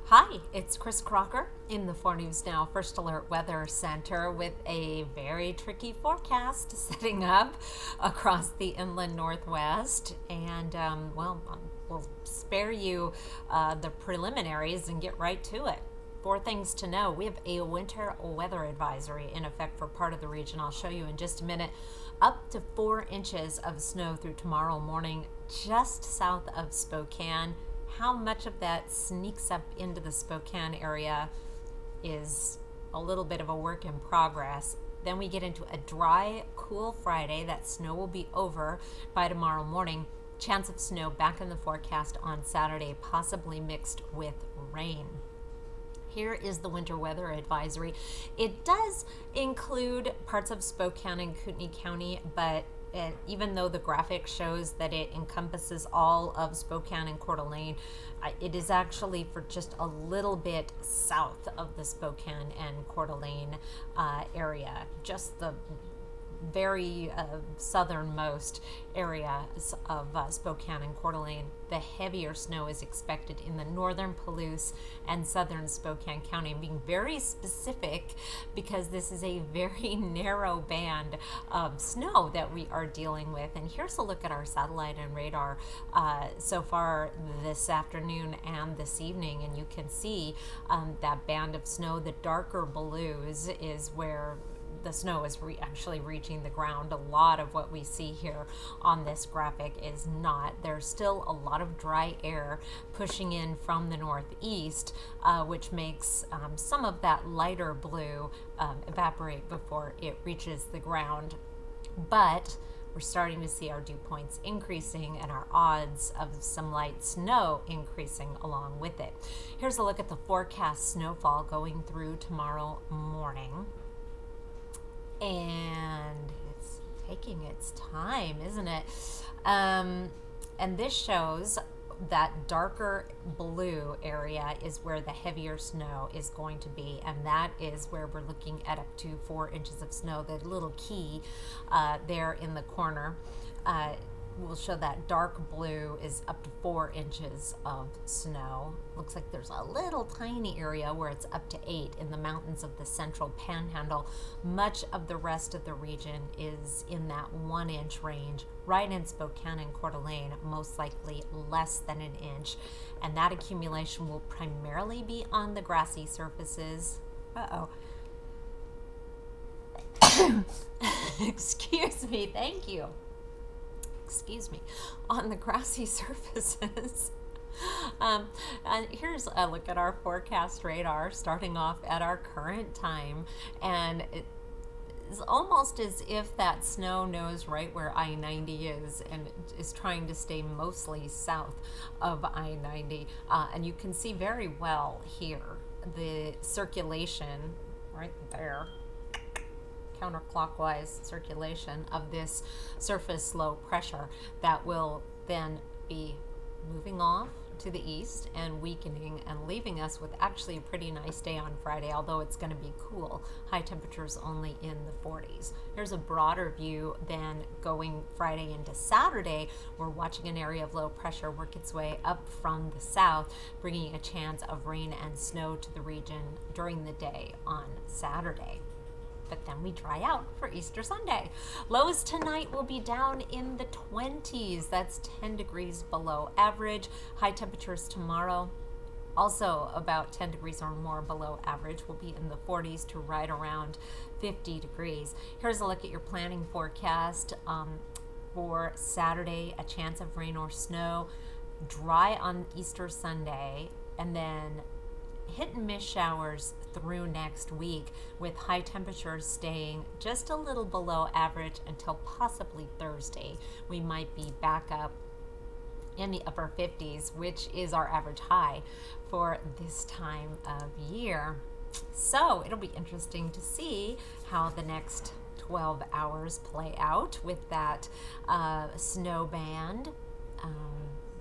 Hi, it's Chris Crocker in the 4 News Now First Alert Weather Center with a very tricky forecast setting up across the inland Northwest. We'll spare you the preliminaries and get right to it. Four things to know. We have a winter weather advisory in effect for part of the region. I'll show you in just a minute. Up to 4 inches of snow through tomorrow morning just south of Spokane. How much of that sneaks up into the Spokane area is a little bit of a work in progress. Then we get into a dry, cool Friday. That snow will be over by tomorrow morning. Chance of snow back in the forecast on Saturday, possibly mixed with rain. Here is the winter weather advisory. It does include parts of Spokane and Kootenai County, but even though the graphic shows that it encompasses all of Spokane and Coeur d'Alene, it is actually for just a little bit south of the Spokane and Coeur d'Alene area, just the very southernmost areas of Spokane and Coeur d'Alene. The heavier snow is expected in the northern Palouse and southern Spokane County. I'm being very specific because this is a very narrow band of snow that we are dealing with. And here's a look at our satellite and radar so far this afternoon and this evening. And you can see that band of snow. The darker blues is where the snow is actually reaching the ground. A lot of what we see here on this graphic is not. There's still a lot of dry air pushing in from the northeast, which makes some of that lighter blue evaporate before it reaches the ground. But we're starting to see our dew points increasing and our odds of some light snow increasing along with it. Here's a look at the forecast snowfall going through tomorrow morning. And it's taking its time, isn't it? And this shows that darker blue area is where the heavier snow is going to be, and that is where we're looking at up to 4 inches of snow. The little key there in the corner will show that dark blue is up to 4 inches of snow. Looks like there's a little tiny area where it's up to 8 in the mountains of the central panhandle. Much of the rest of the region is in that 1 inch range. Right in Spokane and Coeur d'Alene, most likely less than an inch. And that accumulation will primarily be on the grassy surfaces. Excuse me, thank you. On the grassy surfaces. And here's a look at our forecast radar starting off at our current time, and it's almost as if that snow knows right where I-90 is and is trying to stay mostly south of I-90. And you can see very well here the circulation right there, counterclockwise circulation of this surface low pressure that will then be moving off to the east and weakening and leaving us with actually a pretty nice day on Friday, although it's going to be cool. High temperatures only in the 40s. Here's a broader view then going Friday into Saturday. We're watching an area of low pressure work its way up from the south, bringing a chance of rain and snow to the region during the day on Saturday. But then we dry out for Easter Sunday. Lows tonight will be down in the 20s. That's 10 degrees below average. High temperatures tomorrow, also about 10 degrees or more below average, will be in the 40s to right around 50 degrees. Here's a look at your planning forecast for Saturday. A chance of rain or snow. Dry on Easter Sunday, and then hit and miss showers through next week, with high temperatures staying just a little below average until possibly Thursday. We might be back up in the upper 50s, which is our average high for this time of year. So it'll be interesting to see how the next 12 hours play out with that snow band.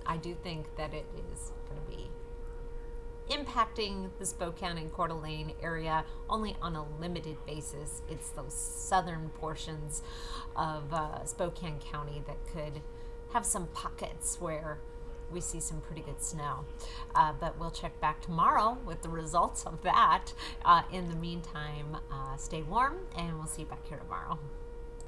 I do think that it is going to be impacting the Spokane and Coeur d'Alene area only on a limited basis. It's those southern portions of Spokane County that could have some pockets where we see some pretty good snow. But we'll check back tomorrow with the results of that. In the meantime, stay warm, and we'll see you back here tomorrow.